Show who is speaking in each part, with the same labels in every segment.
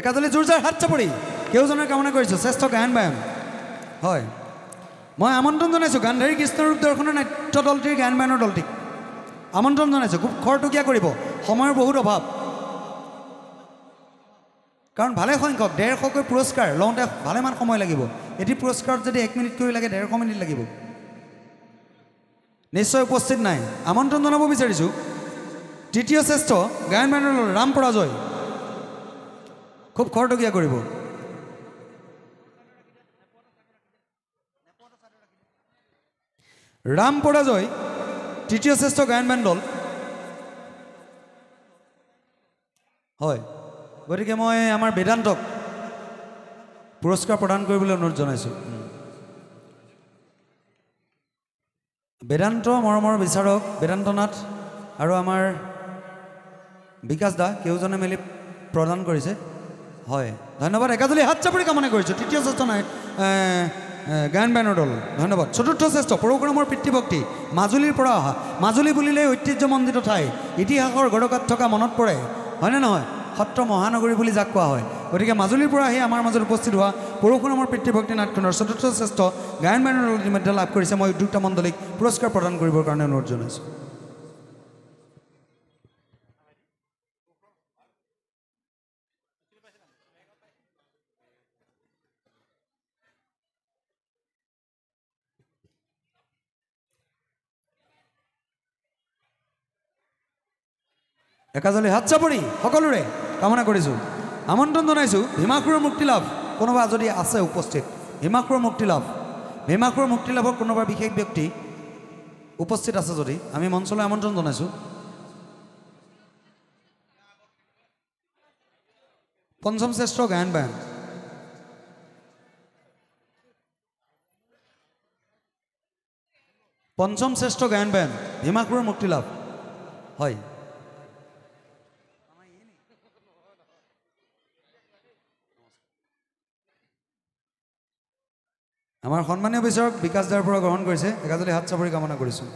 Speaker 1: একাজলি জোৰজাৰ হাত চাপৰি কেউজনৰ কামনা কৰিছোঁ শ্ৰেষ্ঠ গায়ন বায়ন হয় মই আমন্ত্ৰণ জনাইছোঁ গান্ধাৰী কৃষ্ণৰূপ দৰ্শনৰ নাট্য দলটিৰ গায়ন বায়নৰ দলটিক আমন্ত্ৰণ জনাইছোঁ খুব খৰতকীয়া কৰিব সময়ৰ বহুত অভাৱ কাৰণ ভালে সংখ্যক 150কৈ পুৰস্কাৰ লওঁতে ভালেমান সময় লাগিব এটি পুৰস্কাৰত যদি 1 মিনিট কৰি লাগে 150 মিনিট লাগিব নিশ্চয় উপস্থিত নাই আমন্ত্ৰণ জনাব বিচাৰিছোঁ তৃতীয় শ্ৰেষ্ঠ গায়ন বায়নৰ দল ৰাম পৰাজয় খুব খৰতকীয়া কৰিব ৰাম পৰাজয় তৃতীয় শ্ৰেষ্ঠ গায়ন বায়ন দল হয় গতিকে মই আমাৰ বেদান্তক পুৰস্কাৰ প্ৰদান কৰিবলৈ অনুৰোধ জনাইছোঁ বেদান্ত মৰমৰ বিচাৰক বেদান্তনাথ আৰু আমাৰ বিকাশ দা কেউজনে মিলি প্ৰদান কৰিছে হয় ধন্যবাদ একাজলি হাত চাপৰি কামনা কৰিছোঁ তৃতীয় শ্ৰেষ্ঠ গায়ন বায়নৰ দল ধন্যবাদ চতুৰ্থ শ্ৰেষ্ঠ পৰশুৰামৰ পিতৃভক্তি মাজুলীৰ পৰা অহা মাজুলী বুলিলেই ঐতিহ্যমণ্ডিত ঠাই ইতিহাসৰ গড়কাত থকা মনত পৰে হয়নে নহয় সত্ৰ মহানগৰী বুলি যাক কোৱা হয় গতিকে মাজুলীৰ পৰা আহি আমাৰ মাজত উপস্থিত হোৱা পৰশুৰামৰ পিতৃভক্তি নাটখনৰ চতুৰ্থ শ্ৰেষ্ঠ গায়ন বায়নৰ দল ইতিমধ্যে লাভ কৰিছে মই উদ্যোক্তা মণ্ডলীক পুৰস্কাৰ প্ৰদান কৰিবৰ কাৰণে অনুৰোধ জনাইছোঁ একাজলি হাত চাপৰি সকলোৰে কামনা কৰিছোঁ আমন্ত্ৰণ জনাইছোঁ ভীমাসুৰৰ মুক্তি লাভ কোনোবা যদি আছে উপস্থিত ভীমাসুৰৰ মুক্তি লাভৰ কোনোবা বিশেষ ব্যক্তি উপস্থিত আছে যদি আমি মঞ্চলৈ আমন্ত্ৰণ জনাইছোঁ পঞ্চম শ্ৰেষ্ঠ গায়ন বায়ন পঞ্চম শ্ৰেষ্ঠ গায়ন বায়ন ভীমাসুৰৰ মুক্তি লাভ হয় আমাৰ সন্মানীয় বিচাৰক বিকাশ দাৰ পৰা গ্ৰহণ কৰিছে একাজলি হাত চাপৰি কামনা কৰিছোঁ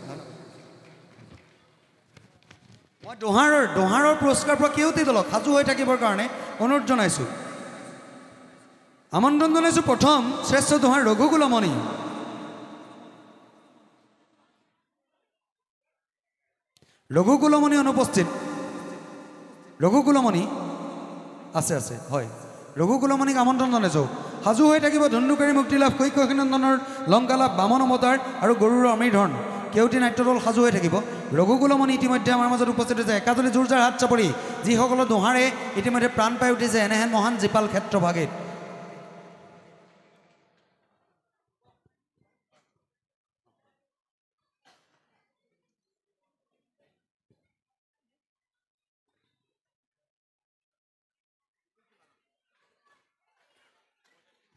Speaker 1: মই দোহাৰৰ পুৰস্কাৰ পৰা কেউটি দলক সাজু হৈ থাকিবৰ কাৰণে অনুৰোধ জনাইছোঁ আমন্ত্ৰণ জনাইছোঁ প্ৰথম শ্ৰেষ্ঠ দোহাৰ ৰঘুকুলমণি অনুপস্থিত ৰঘুকুলমণি আছে হয় ৰঘুকুলমণিক আমন্ত্ৰণ জনাইছোঁ সাজু হৈ থাকিব ধুন্দুকাৰী মুক্তি লাভ কৈকশীনন্দনৰ লংকা লাভ বামন অৱতাৰ আৰু গৰুড়ৰ অমৃতধন কেউটি নাট্য দল সাজু হৈ থাকিব ৰঘুকুলমণি ইতিমধ্যে আমাৰ মাজত উপস্থিত হৈছে একাজলি জোৰজাৰ হাত চাপৰি যিসকলৰ দোহাৰে ইতিমধ্যে প্ৰাণ পাই উঠিছে এনেহেন মহান জীপাল ক্ষেত্ৰভাগীত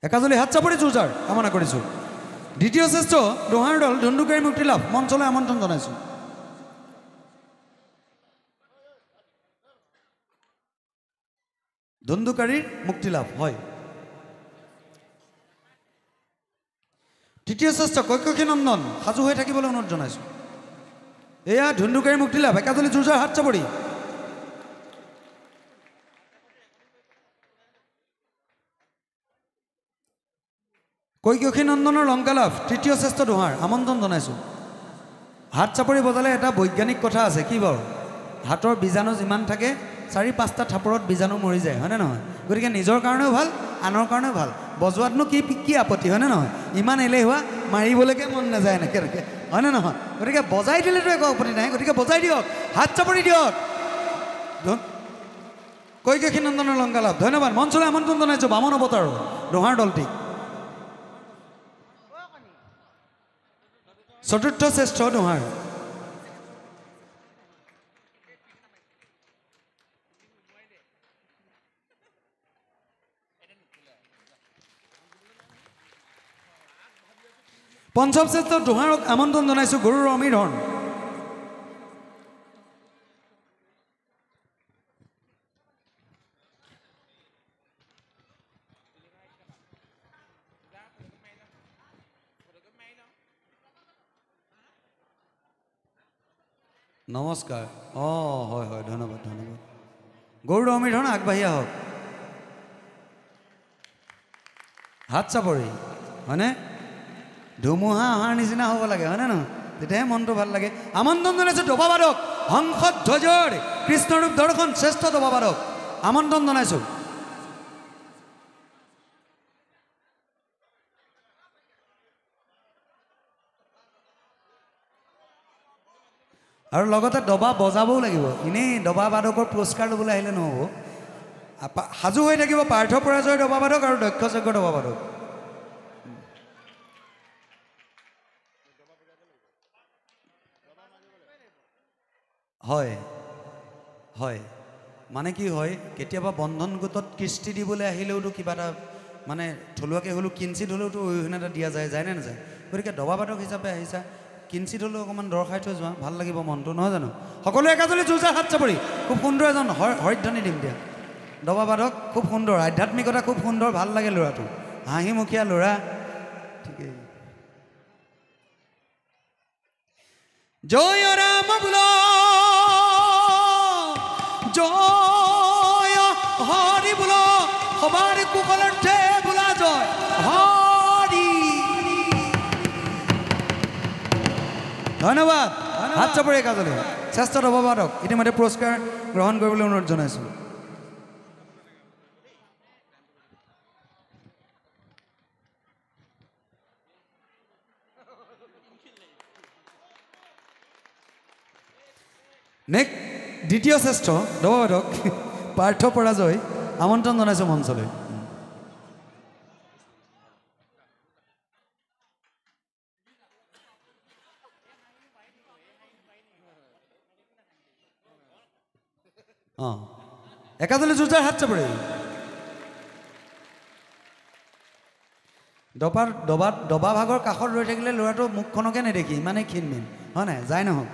Speaker 1: একাজলি হাত চাপৰি জোৰজাৰ কামনা কৰিছোঁ দ্বিতীয় শ্ৰেষ্ঠ দোহাৰ দল ধুন্দুকাৰী মুক্তি লাভ মঞ্চলৈ আমন্ত্ৰণ জনাইছোঁ ধুন্দুকাৰীৰ মুক্তি লাভ হয় তৃতীয় শ্ৰেষ্ঠ কৈকশীনন্দন সাজু হৈ থাকিবলৈ অনুৰোধ জনাইছোঁ এয়া ধুন্দুকাৰী মুক্তি লাভ একাজলি জোৰজাৰ হাত চাপৰি কৈকশীনন্দনৰ লংকা লাভ তৃতীয় শ্ৰেষ্ঠ দোহাৰ আমন্ত্ৰণ জনাইছোঁ হাত চাপৰি বজালে এটা বৈজ্ঞানিক কথা আছে কি বাৰু হাতৰ বীজাণু যিমান থাকে 4-5টা থাপৰত বীজাণু মৰি যায় হয়নে নহয় গতিকে নিজৰ কাৰণেও ভাল আনৰ কাৰণেও ভাল বজোৱাতনো কি আপত্তি হয়নে নহয় ইমান এলেহুৱা মাৰিবলৈকে মন নাযায় এনেকৈ হয়নে নহয় গতিকে বজাই দিলেতো একো আপত্তি নাই গতিকে বজাই দিয়ক হাত চাপৰি দিয়ক কৈকশীনন্দনৰ লংকা লাভ ধন্যবাদ মঞ্চলৈ আমন্ত্ৰণ জনাইছোঁ বামন অৱতাৰ দোহাৰ দলটিক চতুৰ্থ শ্ৰেষ্ঠ দোহাৰ পঞ্চম শ্ৰেষ্ঠ দোহাৰক আমন্ত্ৰণ জনাইছোঁ গৰুড়ৰ অমৃতধন নমস্কাৰ হয় ধন্যবাদ গৰুড়ৰ অমৃতধন আগবাঢ়ি আহক হাত চাপৰি হয়নে ধুমুহা অহাৰ নিচিনা হ'ব লাগে হয়নে নহয় তেতিয়াহে মনটো ভাল লাগে আমন্ত্ৰণ জনাইছোঁ দবাবাদক হংসধ্বজৰ কৃষ্ণৰূপ দৰ্শন শ্ৰেষ্ঠ দবাবাদক আমন্ত্ৰণ জনাইছোঁ আৰু লগতে দবা বজাবও লাগিব এনেই দবাবাদকৰ পুৰস্কাৰ ল'বলৈ আহিলে নহ'ব সাজু হৈ থাকিব পাৰ্থ পৰাজয় দবাবাদক আৰু দক্ষযজ্ঞ দবাবাদক হয় হয় মানে কি হয় কেতিয়াবা বন্ধন গোটত কৃষ্টি দিবলৈ আহিলেওতো কিবা এটা মানে থলুৱাকৈ হ'লেও কিঞ্চিত হ'লেওতো অৰিহণা এটা দিয়া যায় যায়নে নাযায় গতিকে দবাবাদক হিচাপে আহিছা কিঞ্চিত হ'লেও অকণমান দৰ্শাই থৈ যোৱা ভাল লাগিব মনটো নহয় জানো সকলোৱে একাজলি জোৰজাৰ হাত চাপৰি খুব সুন্দৰ এজন হৰিধ্বনি দিম দিয়া দবাবাদক খুব সুন্দৰ আধ্যাত্মিকতা খুব সুন্দৰ ভাল লাগে ল'ৰাটো হাঁহিমুখীয়া ল'ৰা ঠিকেই জয় ৰাম বোল জয় হৰি বোল সবাৰ কুশলাৰ্থে বোলা জয় হৰি ধন্যবাদ হাত চাপৰি একাজলি শ্ৰেষ্ঠ দবাবাদক ইতিমধ্যে পুৰস্কাৰ গ্ৰহণ কৰিবলৈ অনুৰোধ জনাইছোঁ নেক্সট দ্বিতীয় শ্ৰেষ্ঠ দবাবাদক পাৰ্থ পৰাজয় আমন্ত্ৰণ জনাইছোঁ মঞ্চলৈ অঁ একাজলি জোৰজাৰ হাত চাপৰি দবা ভাগৰ কাষত ৰৈ থাকিলে ল'ৰাটো মুখখনকে নেদেখি ইমানেই ক্ষীণমিন হয় নাই যায় নহওক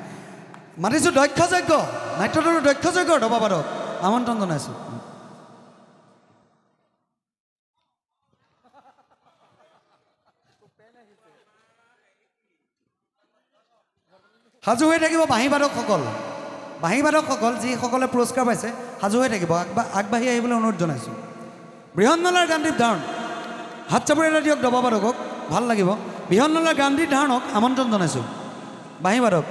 Speaker 1: মাতিছোঁ দক্ষযজ্ঞ নাট্যদলৰ দক্ষযজ্ঞ দবাবাদক আমন্ত্ৰণ জনাইছোঁ সাজু হৈ থাকিব বাঁহীবাদকসকল যিসকলে পুৰস্কাৰ পাইছে সাজু হৈ থাকিব আগবাঢ়ি আহিবলৈ অনুৰোধ জনাইছোঁ বৃহন্নলাৰ গান্ধীৰ ধাৰণ হাত চাপৰি এটা দিয়ক দবাবাদকক ভাল লাগিব বৃহন্নলাৰ গান্ধীৰ ধাৰণক আমন্ত্ৰণ জনাইছোঁ বাঁহীবাদক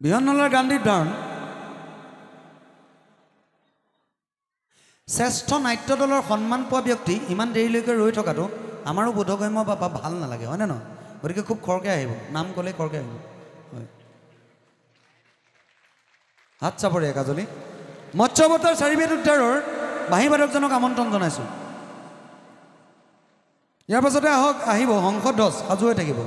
Speaker 1: বৃহন্নলাৰ গান্ধীৰ ধাৰণ শ্ৰেষ্ঠ নাট্য দলৰ সন্মান পোৱা ব্যক্তি ইমান দেৰিলৈকে ৰৈ থকাটো আমাৰো বোধগম্য বা ভাল নালাগে হয়নে নহয় গতিকে খুব খৰকৈ আহিব নাম ক'লে খৰকৈ আহিব হয় হাত চাপৰি একাজলি মৎস্যৱতাৰ চাৰিবেদ উদ্ধাৰৰ বাঁহীবাদকজনক আমন্ত্ৰণ জনাইছোঁ ইয়াৰ পাছতে আহিব হংসধ্বজ সাজু হৈ থাকিব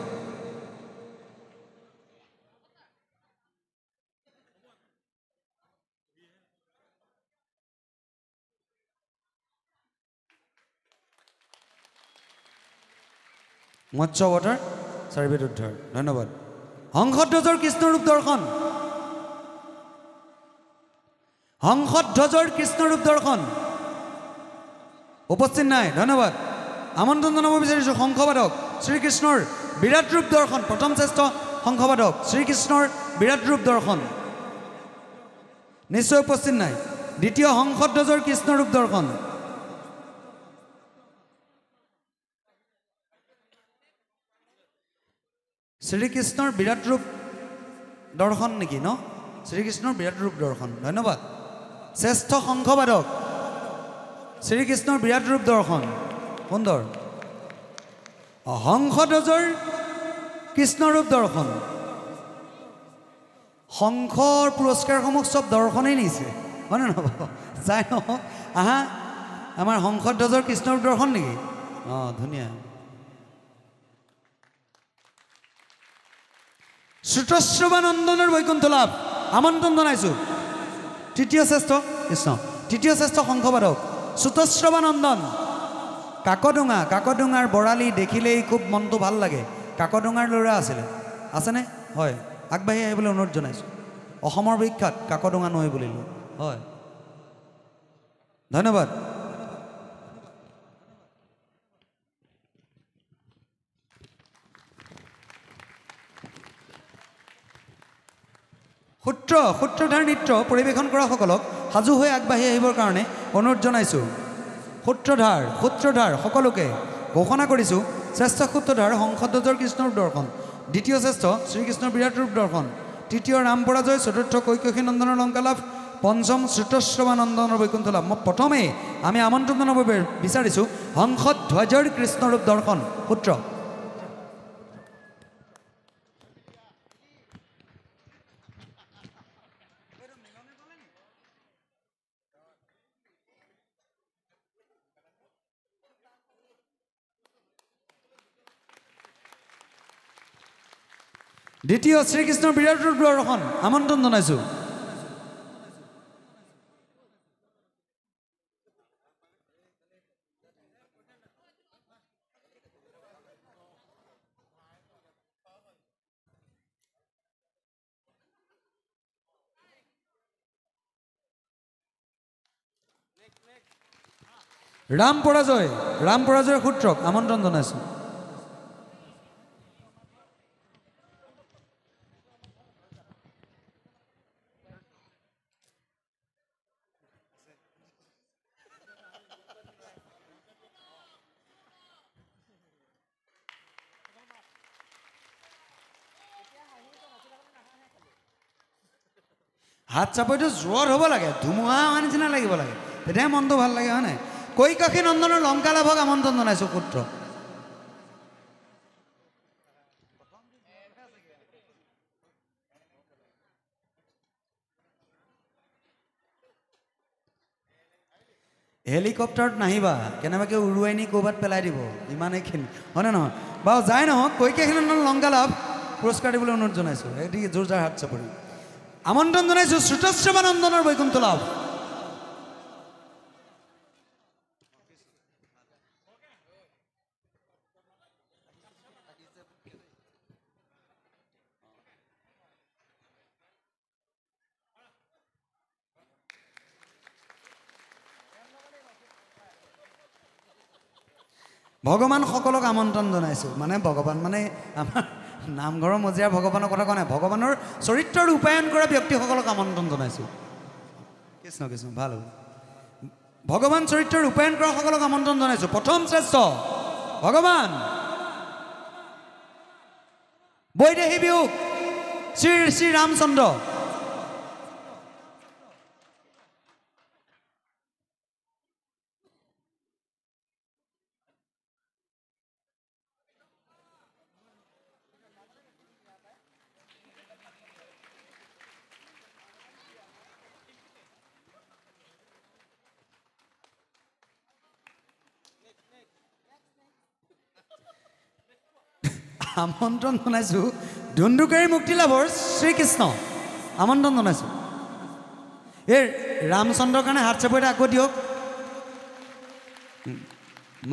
Speaker 1: মৎস্যৱতাৰ চাৰিবেদ উদ্ধাৰ ধন্যবাদ হংসধ্বজৰ কৃষ্ণৰূপ দৰ্শন উপস্থিত নাই ধন্যবাদ আমন্ত্ৰণ জনাব বিচাৰিছোঁ শংখবাদক শ্ৰীকৃষ্ণৰ বিৰাট ৰূপ দৰ্শন প্ৰথম শ্ৰেষ্ঠ শংখবাদক শ্ৰীকৃষ্ণৰ বিৰাট ৰূপ দৰ্শন নিশ্চয় উপস্থিত নাই দ্বিতীয় হংসধ্বজৰ কৃষ্ণৰূপ দৰ্শন শ্ৰীকৃষ্ণৰ বিৰাট ৰূপ দৰ্শন নেকি ন শ্ৰীকৃষ্ণৰ বিৰাট ৰূপ দৰ্শন ধন্যবাদ শ্ৰেষ্ঠ শংখবাদক শ্ৰীকৃষ্ণৰ বিৰাট ৰূপ দৰ্শন সুন্দৰ হংসধ্বজৰ কৃষ্ণৰূপ দৰ্শন শংখৰ পুৰস্কাৰসমূহ চব দৰ্শনেই নিছে হয়নে নহ'ব যায় নহওক আহা আমাৰ হংসধ্বজৰ কৃষ্ণৰূপ দৰ্শন নেকি অঁ ধুনীয়া শ্ৰুতশ্ৰৱানন্দনৰ বৈকুণ্ঠ লাভ আমন্ত্ৰণ জনাইছোঁ তৃতীয় শ্ৰেষ্ঠ কৃষ্ণ তৃতীয় শ্ৰেষ্ঠ শংখবাদক শ্ৰুতশ্ৰৱানন্দন কাকডোঙাৰ বৰালি দেখিলেই খুব মনটো ভাল লাগে কাকডোঙাৰ ল'ৰা আছেনে হয় আগবাঢ়ি আহিবলৈ অনুৰোধ জনাইছোঁ অসমৰ বিখ্যাত কাকডোঙা নৈ বুলিলোঁ হয় ধন্যবাদ সূত্ৰধাৰ নৃত্য পৰিৱেশন কৰা সকলক সাজু হৈ আগবাঢ়ি আহিবৰ কাৰণে অনুৰোধ জনাইছোঁ। সূত্ৰধাৰ সকলোকে ঘোষণা কৰিছোঁ। শ্ৰেষ্ঠ সূত্ৰধাৰ হংসধ্বজৰ কৃষ্ণৰূপ দৰ্শন, দ্বিতীয় শ্ৰেষ্ঠ শ্ৰীকৃষ্ণৰ বিৰাট ৰূপ দৰ্শন, তৃতীয় ৰাম পৰাজয়, চতুৰ্থ কৈকেশী নন্দনৰ লংকা লাভ, পঞ্চম শ্ৰুতশ্ৰৱা নন্দনৰ বৈকুণ্ঠ লাভ। মই প্ৰথমেই আমি আমন্ত্ৰণ জনাব বিচাৰিছোঁ হংসধ্বজৰ কৃষ্ণৰূপ দৰ্শন সূত্ৰ। দ্বিতীয় শ্ৰীকৃষ্ণৰ বিৰাট ৰূপ দৰ্শন আমন্ত্ৰণ জনাইছোঁ। ৰাম পৰাজয়ৰ সূত্ৰক আমন্ত্ৰণ জনাইছোঁ। হাত চাপৰিটো জোৰত হ'ব লাগে, ধুমুহা অহা নিচিনা লাগিব লাগে, তেতিয়াহে মনটো ভাল লাগে, হয় নাই? কৈকাশী নন্দনৰ লংকা লাভক আমন্ত্ৰণ জনাইছোঁ সূত্ৰ। হেলিকপ্টাৰত নাহিবা, কেনেবাকৈ উৰুৱাই নি ক'ৰবাত পেলাই দিব, ইমানেইখিনি হয়নে নহয়? বাৰু যাই নহওক, কৈকাশী নন্দনৰ লংকা লাভ পুৰস্কাৰ দিবলৈ অনুৰোধ জনাইছোঁ। এদিকে জোৰজাৰ হাত চাপৰি আমন্ত্ৰণ জনাইছোঁ শ্ৰুতশ্ৰৱা নন্দনৰ বৈকুণ্ঠ লাভ। ভগৱান সকলক আমন্ত্ৰণ জনাইছোঁ। মানে ভগৱান মানে আমাৰ নামঘৰৰ মজিয়াৰ ভগৱানৰ কথা কোৱা নাই, ভগৱানৰ চৰিত্ৰৰ ৰূপায়ণ কৰা ব্যক্তিসকলক আমন্ত্ৰণ জনাইছোঁ। কৃষ্ণ ভাল হ'ব। ভগৱান চৰিত্ৰৰ ৰূপায়ণ কৰা সকলক আমন্ত্ৰণ জনাইছোঁ। প্ৰথম শ্ৰেষ্ঠ ভগৱান বৈদেহী বিয়োগ শ্ৰী ৰামচন্দ্ৰ। আমন্ত্ৰণ জনাইছোঁ ধুন্দুকাৰী মুক্তি লাভৰ শ্ৰীকৃষ্ণ আমন্ত্ৰণ জনাইছোঁ। এই ৰামচন্দ্ৰৰ কাৰণে হাত চাপৰিতে আকৌ দিয়ক।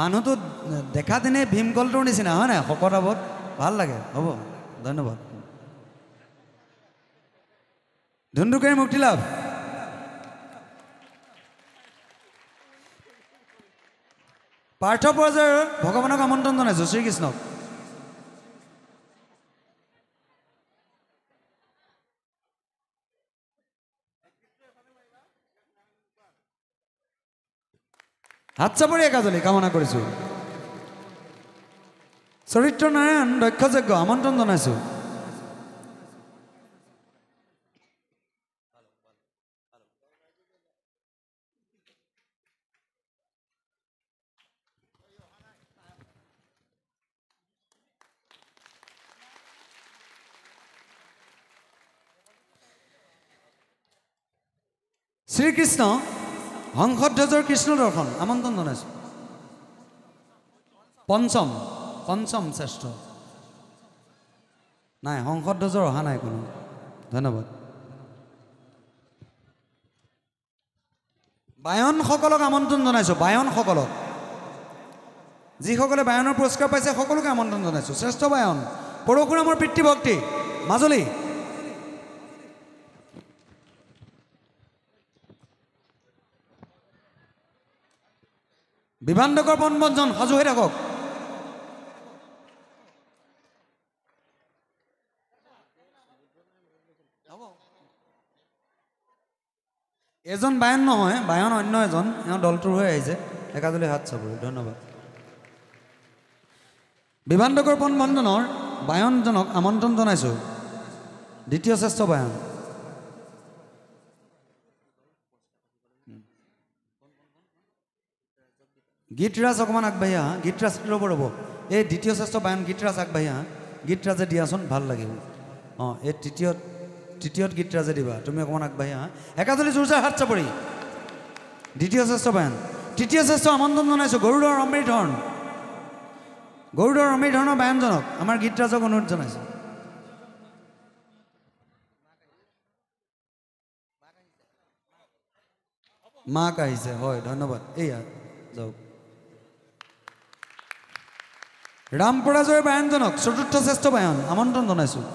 Speaker 1: মানুহটো দেখাত এনেই ভীমকলটোৰ নিচিনা হয় নাই? শকত আৱত ভাল লাগে, হ'ব ধন্যবাদ। ধুন্দুকাৰী মুক্তি লাভ পাৰ্থ পৰাজয়ৰ ভগৱানক আমন্ত্ৰণ জনাইছোঁ শ্ৰীকৃষ্ণক। হাত চাপৰি একাজলি কামনা কৰিছোঁ। চৰিত্ৰ নাৰায়ণ দক্ষযজ্ঞ আমন্ত্ৰণ জনাইছোঁ। শ্ৰীকৃষ্ণ হংসধ্বজৰ কৃষ্ণ দৰ্শন আমন্ত্ৰণ জনাইছোঁ। পঞ্চম শ্ৰেষ্ঠ নাই, হংসধ্বজৰ অহা নাই কোনো, ধন্যবাদ। বায়নসকলক আমন্ত্ৰণ জনাইছোঁ। বায়নসকলক, যিসকলে বায়নৰ পুৰস্কাৰ পাইছে সকলোকে আমন্ত্ৰণ জনাইছোঁ। শ্ৰেষ্ঠ বায়ন পৰশুৰামৰ পিতৃভক্তি মাজুলী। বিভাণ্ডকৰ বনবঞ্জন সাজু হৈ থাকক। এজন বায়ন নহয়, বায়ন অন্য এজন, দলটোৰ হৈ আহিছে। একাজলি হাত চাপৰি, ধন্যবাদ। বিভাণ্ডকৰ পণবন্ধনৰ বায়নজনক আমন্ত্ৰণ জনাইছোঁ। দ্বিতীয় শ্ৰেষ্ঠ বায়ন। গীতৰাজ অকণমান আগবাঢ়ি আহা। গীতৰাজ ৰ'ব ৰ'ব, এই দ্বিতীয় শ্ৰেষ্ঠ বায়ন গীতৰাজ আগবাঢ়ি আহা। গীতৰাজে দিয়াচোন, ভাল লাগিব। অঁ, এই তৃতীয়ত গীতৰাজে দিবা। তুমি অকণমান আগবাঢ়ি আহা। একাজলি জোৰচাৰ হাত চাপৰি। দ্বিতীয় শ্ৰেষ্ঠ বায়ন। তৃতীয় শ্ৰেষ্ঠ আমন্ত্ৰণ জনাইছোঁ গৰুড়ৰ অমৃতহৰণ। গৰুড়ৰ অমৃতহৰণৰ বায়নজনক আমাৰ গীতৰাজক অনুৰোধ জনাইছোঁ। মাক আহিছে, হয়, ধন্যবাদ। এইয়া যাওক। ৰামপৰাজয়ৰ বায়নজনক চতুৰ্থ শ্ৰেষ্ঠ বায়ন আমন্ত্ৰণ জনাইছোঁ।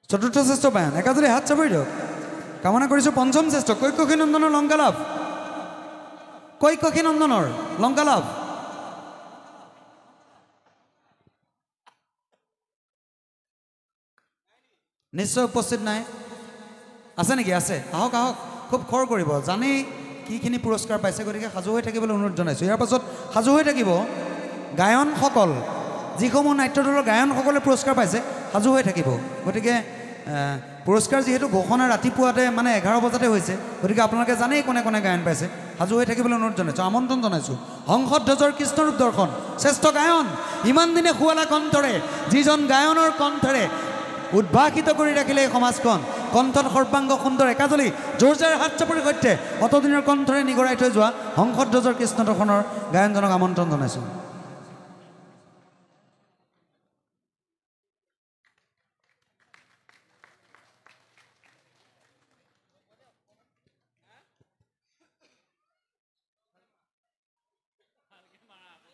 Speaker 1: চতুৰ্থ শ্ৰেষ্ঠ বায়ন। একাজলি হাত চাপৰি দিয়ক। কামনা কৰিছোঁ পঞ্চম শ্ৰেষ্ঠ কৈকশী নন্দনৰ লংকালাভ। কৈকশী নন্দনৰ লংকালাভ। নিশ্চয় উপস্থিত নাই, আছে নেকি? আছে, আহক আহক, খুব খৰ কৰিব। জানেই কিখিনি পুৰস্কাৰ পাইছে, গতিকে সাজু হৈ থাকিবলৈ অনুৰোধ জনাইছোঁ। ইয়াৰ পাছত সাজু হৈ থাকিব গায়নসকল, যিসমূহ নাট্যদলৰ গায়নসকলে পুৰস্কাৰ পাইছে, সাজু হৈ থাকিব। গতিকে পুৰস্কাৰ যিহেতু ঘোষণা ৰাতিপুৱাতে মানে 11 বজাতে হৈছে, গতিকে আপোনালোকে জানেই কোনে কোনে গায়ন পাইছে। সাজু হৈ থাকিবলৈ অনুৰোধ জনাইছোঁ, আমন্ত্ৰণ জনাইছোঁ। হংসধ্বজৰ কৃষ্ণৰূপ দৰ্শন শ্ৰেষ্ঠ গায়ন। ইমান দিনে শুৱালা কণ্ঠৰে, যিজন গায়নৰ কণ্ঠৰে উদ্ভাসিত কৰি ৰাখিলে এই সমাজখন, কণ্ঠত সৰ্বাংগ সুন্দৰ। একাজলি জোৰজাৰ হাত চাপৰিৰ সৈতে অতদিনৰ কণ্ঠৰে নিগৰাই থৈ যোৱা হংসধ্বজৰ কৃষ্ণ দৰ্শনৰ গায়নজনক আমন্ত্ৰণ জনাইছোঁ।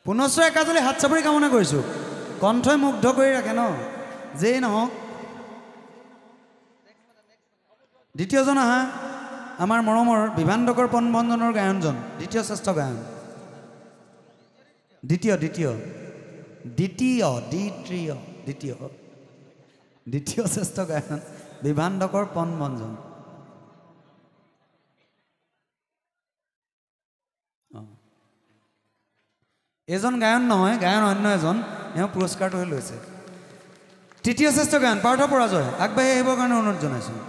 Speaker 1: পুনশ্চ একাজলি হাত চাপৰি কামনা কৰিছোঁ। কণ্ঠই মুগ্ধ কৰি ৰাখে ন, যেই নহওক। দ্বিতীয়জন আহা, আমাৰ মৰমৰ বিভাণ্ডকৰ পণবন্ধনৰ গায়নজন, দ্বিতীয় শ্ৰেষ্ঠ গায়ন। দ্বিতীয় শ্ৰেষ্ঠ গায়ন বিভাণ্ডকৰ পণবন্ধন। এজন গায়ন নহয়, গায়ন অন্য এজন, এওঁ পুৰস্কাৰটোহে লৈছে। তৃতীয় শ্ৰেষ্ঠ গায়ন পাৰ্থ পৰাজয়, আগবাঢ়ি আহিবৰ কাৰণে অনুৰোধ জনাইছোঁ।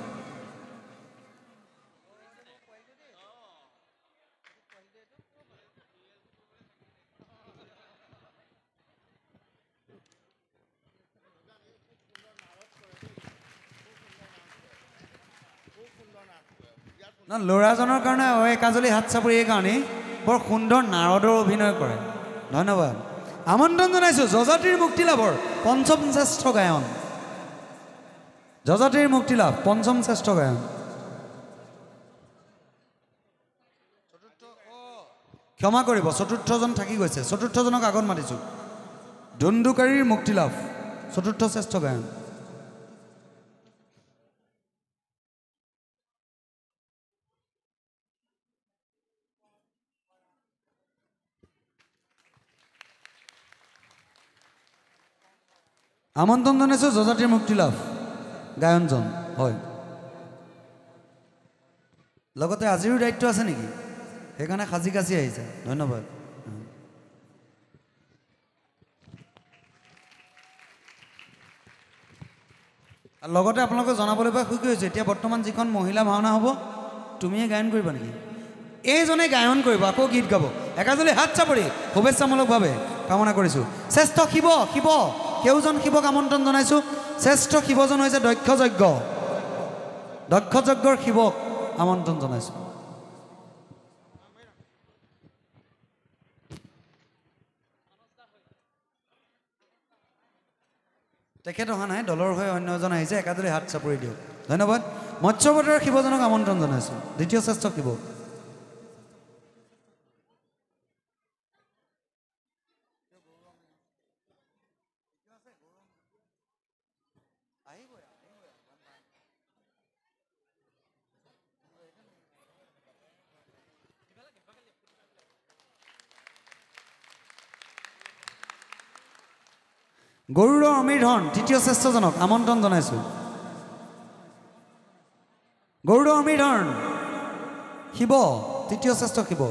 Speaker 1: ল'ৰাজনৰ কাৰণে একাজলি হাত চাপৰি এই কাৰণেই, বৰ সুন্দৰ নাৰদৰ অভিনয় কৰে। ধন্যবাদ। আমন্ত্ৰণ জনাইছোঁ যজাতিৰ মুক্তিলাভৰ পঞ্চম শ্ৰেষ্ঠ গায়ন। যজাতিৰ মুক্তিলাভ পঞ্চম শ্ৰেষ্ঠ গায়ন। ক্ষমা কৰিব, চতুৰ্থজন থাকি গৈছে, চতুৰ্থজনক আগত মাতিছোঁ। ধুন্দুকাৰীৰ মুক্তিলাভ চতুৰ্থ শ্ৰেষ্ঠ গায়ন। আমন্ত্ৰণ জনাইছোঁ যজাতিৰ মুক্তিলাভ গায়নজন, হয়। লগতে আজিৰো দায়িত্ব আছে নেকি, সেইকাৰণে সাজি কাচি আহিছে। ধন্যবাদ। লগতে আপোনালোকক জনাবলৈ পাই সুখী হৈছোঁ, এতিয়া বৰ্তমান যিখন মহিলা ভাওনা হ'ব, তুমিয়ে গায়ন কৰিবা নেকি? এইজনে গায়ন কৰিব, আকৌ গীত গাব। একাজলি হাত চাপৰি শুভেচ্ছামূলকভাৱে কামনা কৰিছোঁ। শ্ৰেষ্ঠ শিৱ, সেউজন শিৱক আমন্ত্ৰণ জনাইছোঁ। শ্ৰেষ্ঠ শিৱজন হৈছে দক্ষ যজ্ঞৰ শিৱক আমন্ত্ৰণ জনাইছোঁ। তেখেত অহা নাই, দলৰ হৈ অন্য এজন আহিছে। একাজলি হাত চাপৰি দিয়ক, ধন্যবাদ। মৎস্যবতৰ শিৱজনক আমন্ত্ৰণ জনাইছোঁ, দ্বিতীয় শ্ৰেষ্ঠ শিৱ। গৰুড়ৰ অমৃতধন তৃতীয় শ্ৰেষ্ঠজনক আমন্ত্ৰণ জনাইছোঁ। গৰুড়ৰ অমৃতধন শিৱ তৃতীয় শ্ৰেষ্ঠ শিৱ।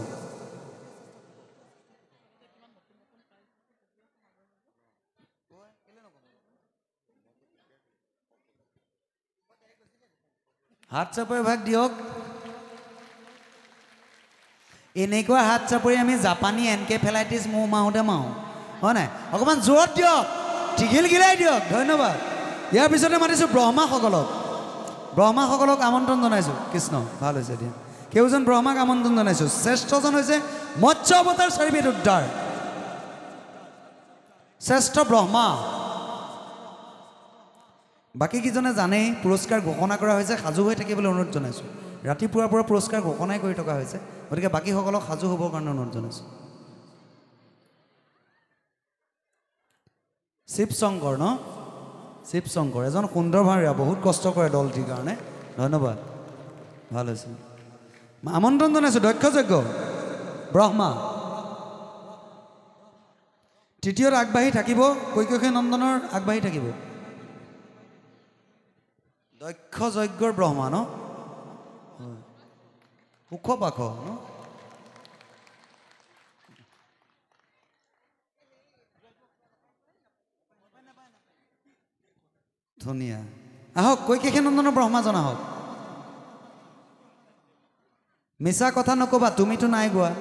Speaker 1: হাত চাপৰি ভাগ দিয়ক। এনেকুৱা হাত চাপৰি আমি জাপানী এনকেফেলাইটিছ মৌ মাৰোঁতে মাৰোঁ, হয় নাই? অকণমান জোৰত দিয়ক, টিঘিল গিলাই দিয়ক। ধন্যবাদ। ইয়াৰ পিছতে মাতিছোঁ ব্ৰহ্মাসকলক। ব্ৰহ্মাসকলক আমন্ত্ৰণ জনাইছোঁ। কৃষ্ণ ভাল হৈছে দিয়া। কেউজন ব্ৰহ্মাক আমন্ত্ৰণ জনাইছোঁ। শ্ৰেষ্ঠজন হৈছে মৎস্য অৱতাৰ চাৰিবিধ উদ্ধাৰ, শ্ৰেষ্ঠ ব্ৰহ্মা। বাকীকেইজনে জানেই পুৰস্কাৰ ঘোষণা কৰা হৈছে, সাজু হৈ থাকিবলৈ অনুৰোধ জনাইছোঁ। ৰাতিপুৱাৰ পৰা পুৰস্কাৰ ঘোষণাই কৰি থকা হৈছে, গতিকে বাকীসকলক সাজু হ'বৰ কাৰণে অনুৰোধ জনাইছোঁ। শিৱ শংকৰ ন? শিৱ শংকৰ এজন সুন্দৰ ভাৱৰীয়া, বহুত কষ্ট কৰে দলটিৰ কাৰণে। ধন্যবাদ, ভাল হৈছে। আমন্ত্ৰণ জনাইছোঁ দক্ষযজ্ঞ ব্ৰহ্মা। তৃতীয়ত আগবাঢ়ি থাকিব কৈকেয়ী নন্দনৰ, আগবাঢ়ি থাকিব দক্ষ যজ্ঞৰ ব্ৰহ্মা ন? ওখ পাখ ন? ধুনীয়া। আহক কৈকেয়ী নন্দনৰ ব্ৰহ্মাজন আহক। মিছা কথা নক'বা, তুমিতো নাই গোৱা,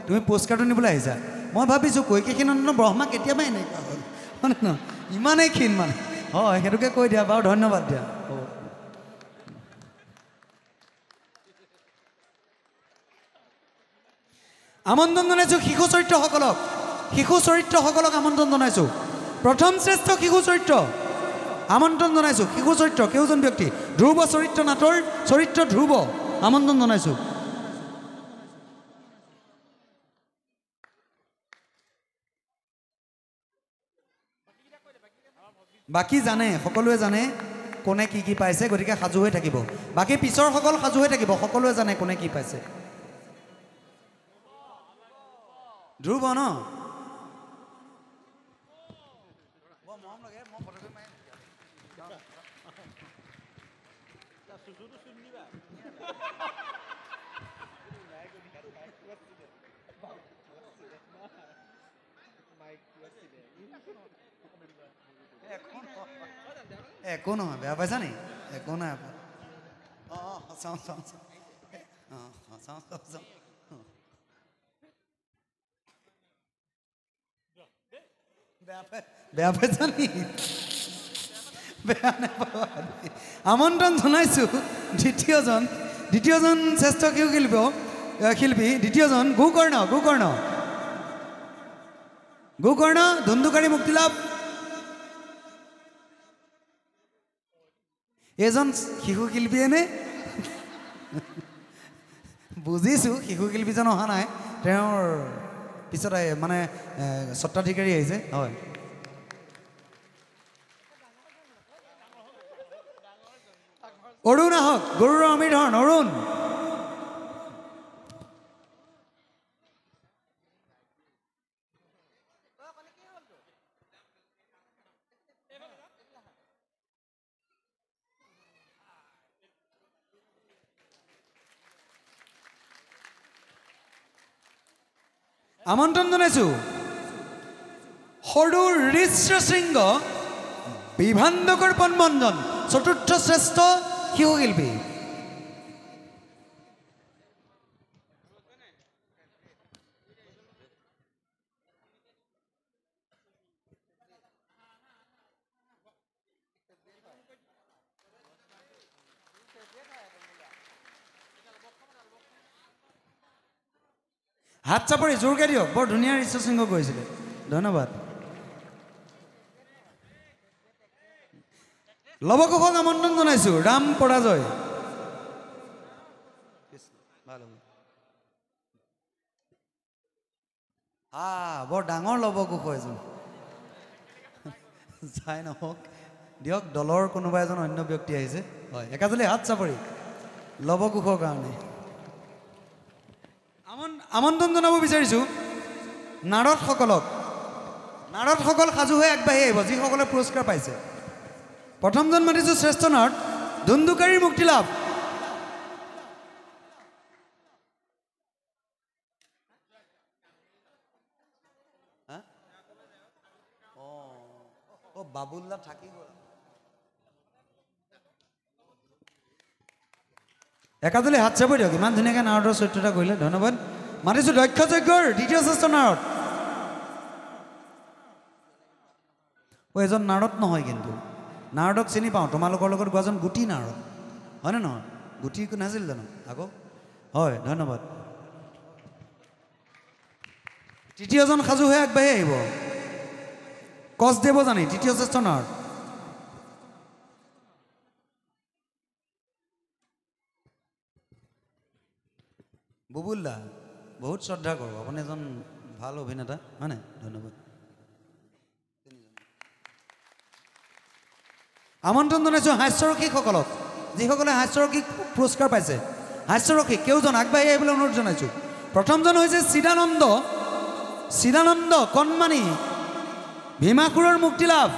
Speaker 1: তুমি পুৰস্কাৰটো নিবলৈ আহিছা। মই ভাবিছোঁ কৈকেয়ী নন্দনৰ ব্ৰহ্মা কেতিয়াবা এনেকুৱা হ'ল, মানে ন ইমানেই ক্ষীণ মানে। হয়, সেইটোকে কৈ দিয়া বাৰু। ধন্যবাদ দিয়া। আমন্ত্ৰণ জনাইছোঁ শিশু চৰিত্ৰসকলক। শিশু চৰিত্ৰসকলক আমন্ত্ৰণ জনাইছোঁ। প্ৰথম শ্ৰেষ্ঠ শিশু চৰিত্ৰ আমন্ত্ৰণ জনাইছোঁ। শিশু চৰিত্ৰ কেউজন ব্যক্তি? ধ্ৰুৱ চৰিত্ৰ নাটৰ চৰিত্ৰ ধ্ৰুৱ আমন্ত্ৰণ জনাইছোঁ। বাকী জানে, সকলোৱে জানে কোনে কি কি পাইছে, গতিকে সাজু হৈ থাকিব। বাকী পিছৰসকল সাজু হৈ থাকিব, সকলোৱে জানে কোনে কি পাইছে। ধ্ৰুৱ ন? একো নহয়, বেয়া পাইছা নি? একো নাই। অঁ চাওঁ চাওঁ চাওঁ, অঁ চাওঁ চাওঁ চাওঁ। বেয়া পাইছা নি? বেয়া নাপাবা। আমন্ত্ৰণ জনাইছোঁ দ্বিতীয়জন শ্ৰেষ্ঠ শিল্পী দ্বিতীয়জন গোকৰ্ণ। গোকৰ্ণ ধুন্দুকাৰী মুক্তিলাভ। এজন শিশু শিল্পীয়ে নে? বুজিছোঁ, শিশু শিল্পীজন অহা নাই, তেওঁৰ পিছত মানে স্বত্বাধিকাৰী আহিছে। হয়, অৰুণ আহক। গৰুড়ৰ অমৃতধন অৰুণ। আমন্ত্ৰণ জনাইছোঁ সৰু ঋষ্য সিংহ বিভাণ্ডকৰ পন্মঞ্জন চতুৰ্থ শ্ৰেষ্ঠ শিশু শিল্পী। হাত চাপৰি জোৰকে দিয়ক, বৰ ধুনীয়া ঋষ্য সিংহ কৰিছিলে। ধন্যবাদ। লৱকুশক আমন্ত্ৰণ জনাইছোঁ ৰাম পৰাজয়। বৰ ডাঙৰ লৱকুশ এজন। যাই নহওক দিয়ক, দলৰ কোনোবা এজন অন্য ব্যক্তি আহিছে। হয়, একাজলি হাত চাপৰি লৱকুশৰ কাৰণে। আমন্ত্ৰণ জনাব বিচাৰিছোঁ নাৰদসকলক। নাৰদসকল সাজু হৈ আগবাঢ়ি আহিব যিসকলে পুৰস্কাৰ পাইছে প্ৰথমজন মাতিছোঁ শ্ৰেষ্ঠ নাৰদ ধুন্দুকাৰীৰ মুক্তি লাভ বাবুল্লা থাকি গ'ল একাজলি হাত চাপৰি দিয়ক ইমান ধুনীয়াকৈ নাৰদৰ চৰিত্ৰটা কৰিলে ধন্যবাদ মাতিছোঁ দক্ষ যজ্ঞৰ দ্বিতীয় শ্ৰেষ্ঠ নাৰদ এজন নাৰদ নহয় কিন্তু নাৰদক চিনি পাওঁ তোমালোকৰ লগত গোৱাজন গুটি নাৰদ হয়নে নহয় গুটি নাছিল জানো আকৌ হয় ধন্যবাদ তৃতীয়জন সাজু হৈ আগবাঢ়ি আহিব কচ দেৱ জানি তৃতীয় শ্ৰেষ্ঠ নাৰদ বুবুল দা বহুত শ্ৰদ্ধা কৰোঁ আপুনি এজন ভাল অভিনেতা হয়নে ধন্যবাদ আমন্ত্ৰণ জনাইছোঁ হাস্যৰসিকসকলক যিসকলে হাস্যৰসিক পুৰস্কাৰ পাইছে হাস্যৰসিক কেউজন আগবাঢ়ি আহিবলৈ অনুৰোধ জনাইছোঁ প্ৰথমজন হৈছে চিদানন্দ কণমানি ভীমাসুৰৰ মুক্তি লাভ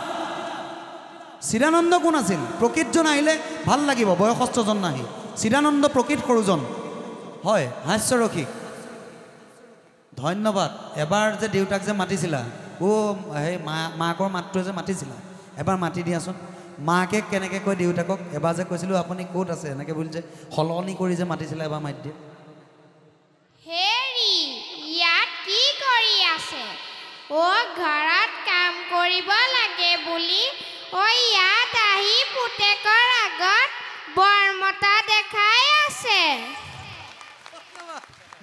Speaker 1: চিদানন্দ কোন আছিল প্ৰকৃতজন আহিলে ভাল লাগিব বয়সস্থজন নাহি চিদানন্দ প্ৰকৃত সৰুজন হয় হাস্যৰসিক ধন্যবাদ এবাৰ যে দেউতাক যে মাতিছিলা সেই মাকৰ মাতটোৱে যে মাতিছিলা এবাৰ মাতি দিয়াচোন মাকে কেনেকৈ কয় দেউতাকক এবাৰ যে কৈছিলোঁ আপুনি ক'ত আছে এনেকৈ বুলি যে সলনি কৰি যে মাতিছিলে এবাৰ মাতি দিয়ে
Speaker 2: হেৰি ইয়াত কি কৰি আছে ঘৰত কাম কৰিব লাগে বুলি ইয়াত আহি পুতেকৰ আগত বৰমতা দেখাই আছে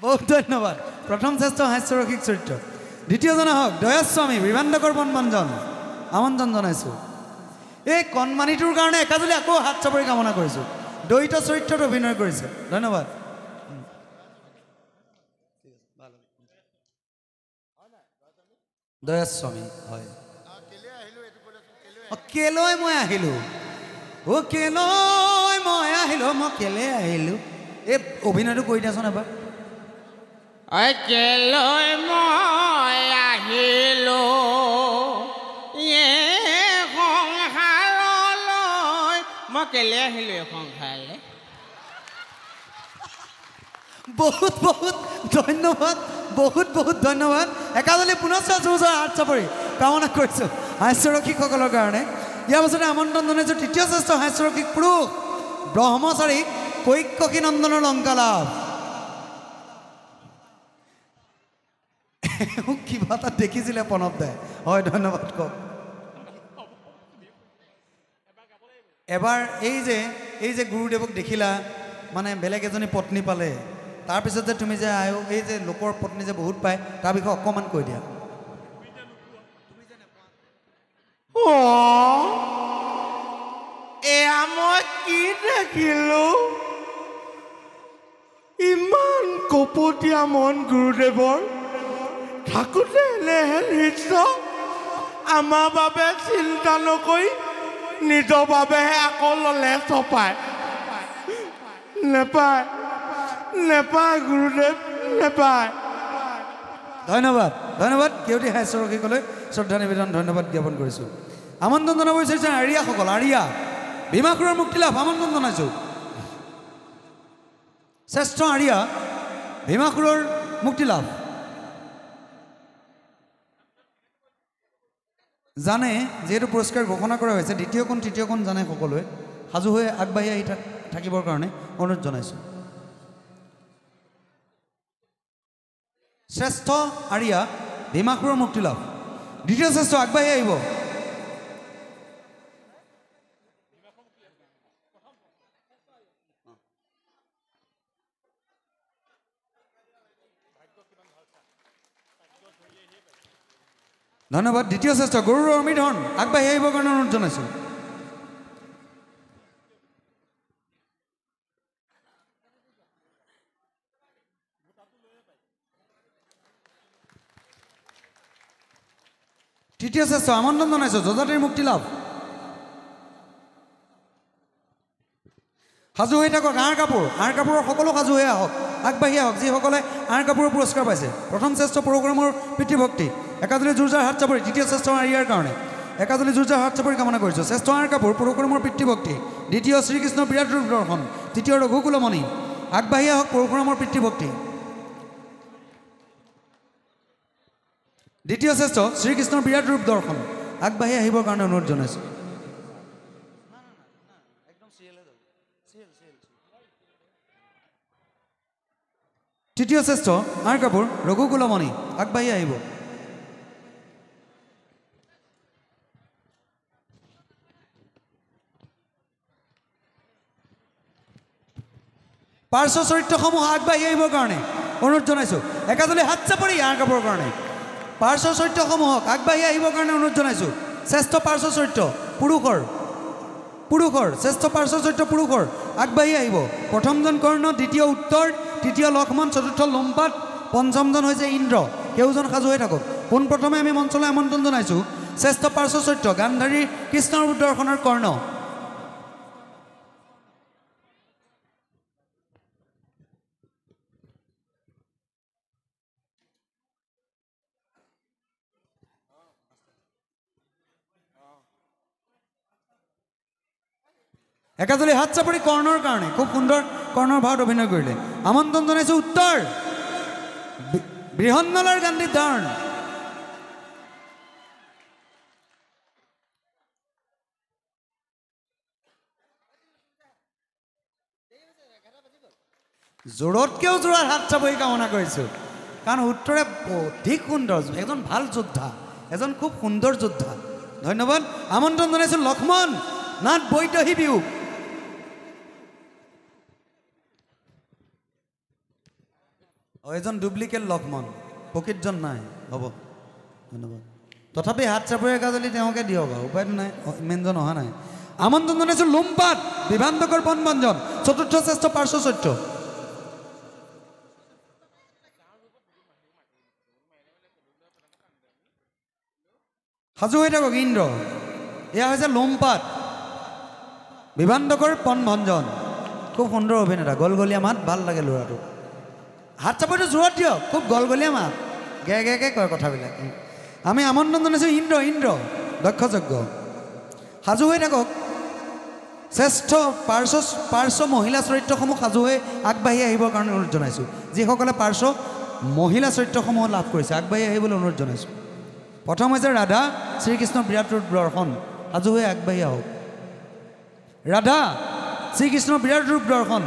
Speaker 1: বহুত ধন্যবাদ প্ৰথম শ্ৰেষ্ঠ হাস্যৰসিক চৰিত্ৰ দ্বিতীয়জনে হওক দয়াস্বামী বিভাণ্ডকৰ বনবঞ্জন আমন্ত্ৰণ জনাইছোঁ এই কণমানিটোৰ কাৰণে একাজলি আকৌ হাত চাপৰি কামনা কৰিছোঁ দ্বৈত চৰিত্ৰত অভিনয় কৰিছে ধন্যবাদ দয়াস্বামী হয় কেলৈ মই আহিলোঁ মই কেলৈ আহিলোঁ এই অভিনয়টো কৰি দিয়াচোন এবাৰ
Speaker 3: কেলৈ মই আহিলোঁ সংসাৰলৈ মই কেলৈ আহিলোঁ এই সংসাৰলৈ
Speaker 1: বহুত ধন্যবাদ একাজলি পুনশ্চ জোৰজোৰ হাত চাপৰি কামনা কৰিছোঁ হাস্যৰসিকসকলৰ কাৰণে ইয়াৰ পাছতে আমন্ত্ৰণ জনাইছোঁ তৃতীয় শ্ৰেষ্ঠ হাস্যৰসিক পুৰুষ ব্ৰহ্মচাৰী কৈকশী নন্দনৰ লংকা লাভ কিবা এটা দেখিছিলে প্ৰণৱ দাই হয় ধন্যবাদ কওক এবাৰ এই যে গুৰুদেৱক দেখিলা মানে বেলেগ এজনী পত্নী পালে তাৰপিছত যে তুমি যে এই যে লোকৰ পত্নী যে বহুত পায় তাৰ বিষয়ে অকণমান কৈ দিয়া
Speaker 3: এয়া মই কি দেখিলোঁ ইমান কপটীয়া মন গুৰুদেৱৰ থাকোঁতে এনেহেন দৃশ্য আমাৰ বাবে চিন্তা নকৰি নিজৰ বাবেহে আকৌ ল'লে চপাই নেপায় গুৰুদেৱ নেপায়
Speaker 1: ধন্যবাদ কেউটি হাস্যৰসিকলৈ শ্ৰদ্ধা নিবেদন ধন্যবাদ জ্ঞাপন কৰিছোঁ আমন্ত্ৰণ জনাব বিচাৰিছে আৰিয়াসকল ভীমাসুৰৰ মুক্তি লাভ আমন্ত্ৰণ জনাইছোঁ শ্ৰেষ্ঠ আৰিয়া ভীমাসুৰৰ মুক্তি লাভ জানে যিহেতু পুৰস্কাৰ ঘোষণা কৰা হৈছে দ্বিতীয় কোণ তৃতীয় কোণ জানে সকলোৱে সাজু হৈ আগবাঢ়ি আহি থাকিবৰ কাৰণে অনুৰোধ জনাইছোঁ শ্ৰেষ্ঠ আৰিয়া ভীমাসুৰৰ মুক্তি লাভ দ্বিতীয় শ্ৰেষ্ঠ আগবাঢ়ি আহিব ধন্যবাদ দ্বিতীয় শ্ৰেষ্ঠ গৰুড় অমিধন আগবাঢ়ি আহিবৰ কাৰণে অনুৰোধ জনাইছোঁ তৃতীয় শ্ৰেষ্ঠ আমন্ত্ৰণ জনাইছোঁ যজাতিৰ মুক্তি লাভ সাজু হৈ থাকক আঁৰ কাপোৰৰ সকলো সাজু হৈ আহক আগবাঢ়ি আহক যিসকলে আঁৰ কাপোৰৰ পুৰস্কাৰ পাইছে প্ৰথম শ্ৰেষ্ঠ পৰশুৰামৰ পিতৃভক্তি একাজলি জোৰজাৰ হাত চাপৰি দ্বিতীয় শ্ৰেষ্ঠ আৰিয়াৰ কাৰণে একাজলি জোৰজাৰ হাত চাপৰি কামনা কৰিছোঁ শ্ৰেষ্ঠ আঁৰ কাপোৰ পৰশুৰামৰ পিতৃভক্তি দ্বিতীয় শ্ৰীকৃষ্ণৰ বিৰাট ৰূপ দৰ্শন তৃতীয় ৰঘুকুলমণি আগবাঢ়ি আহক পৰশুৰামৰ পিতৃভক্তি দ্বিতীয় শ্ৰেষ্ঠ শ্ৰীকৃষ্ণৰ বিৰাট ৰূপ দৰ্শন আগবাঢ়ি আহিবৰ কাৰণে অনুৰোধ জনাইছোঁ তৃতীয় শ্ৰেষ্ঠ আঁৰ কাপোৰ ৰঘুকুলমণি আগবাঢ়ি আহিব পাৰ্শ্ব চৰিত্ৰসমূহ আগবাঢ়ি আহিবৰ কাৰণে অনুৰোধ জনাইছোঁ একাজলি হাত চাপৰি আঁৰ কাপোৰৰ কাৰণে পাৰ্শ্ব চৰিত্ৰসমূহক আগবাঢ়ি আহিবৰ কাৰণে অনুৰোধ জনাইছোঁ শ্ৰেষ্ঠ পাৰ্শ্ব চৰিত্ৰ পুৰুষৰ শ্ৰেষ্ঠ পাৰ্শ্ব চৰিত্ৰ পুৰুষৰ আগবাঢ়ি আহিব প্ৰথমজন কৰ্ণ দ্বিতীয় উত্তৰ তৃতীয় লক্ষ্মণ চতুৰ্থ লোমপাত পঞ্চমজন হৈছে ইন্দ্ৰ কেউজন সাজু হৈ থাকক পোনপ্ৰথমে আমি মঞ্চলৈ আমন্ত্ৰণ জনাইছোঁ শ্ৰেষ্ঠ পাৰ্শ্ব চৰিত্ৰ গান্ধাৰী কৃষ্ণৰ ৰূপ দৰ্শনৰ কৰ্ণ একাজলি হাত চাপৰি কৰ্ণৰ কাৰণে খুব সুন্দৰ কৰ্ণৰ ভাৱত অভিনয় কৰিলে আমন্ত্ৰণ জনাইছোঁ উত্তৰ বৃহন্নলাৰ গান্ধী দাৰ্ণ জোৰতকৈও জোৰৰ হাত চাপৰি কামনা কৰিছোঁ কাৰণ উত্তৰে অধিক সুন্দৰ এজন ভাল যোদ্ধা এজন খুব সুন্দৰ যোদ্ধা ধন্যবাদ আমন্ত্ৰণ জনাইছোঁ লক্ষ্মণ নাথ বৈদহী বিয়োগ এজন ডুপ্লিকেট লক্ষ্মণ প্ৰকৃতজন নাই হ'ব ধন্যবাদ তথাপি হাত চাপৰি একাজলি তেওঁকে দিয়ক আৰু উপায়টো নাই মেইনজন অহা নাই আমন্ত্ৰণ জনাইছোঁ লোমপাত বিভান্তকৰ পণভঞ্জন চতুৰ্থ শ্ৰেষ্ঠ পাৰ্শ্ব চৰিত্ৰ সাজু হৈ থাকক ইন্দ্ৰ এয়া হৈছে লোমপাত বিভান্তকৰ পণভঞ্জন খুব সুন্দৰ অভিনেতা গলগলীয়া মাত ভাল লাগে ল'ৰাটো হাত চাপৰিটো জোৰত দিয়ক খুব গলগলীয়া মাত গে কয় কথাবিলাক আমি আমন্ত্ৰণ জনাইছোঁ ইন্দ্ৰ দক্ষযজ্ঞ সাজু হৈ থাকক শ্ৰেষ্ঠ পাৰ্শ্ব মহিলা চৰিত্ৰসমূহ সাজু হৈ আগবাঢ়ি আহিবৰ কাৰণে অনুৰোধ জনাইছোঁ যিসকলে পাৰ্শ্ব মহিলা চৰিত্ৰসমূহ লাভ কৰিছে আগবাঢ়ি আহিবলৈ অনুৰোধ জনাইছোঁ প্ৰথম হৈছে ৰাধা শ্ৰীকৃষ্ণৰ বিৰাট ৰূপ দৰ্শন সাজু হৈ আগবাঢ়ি আহক ৰাধা শ্ৰীকৃষ্ণৰ বিৰাট ৰূপ দৰ্শন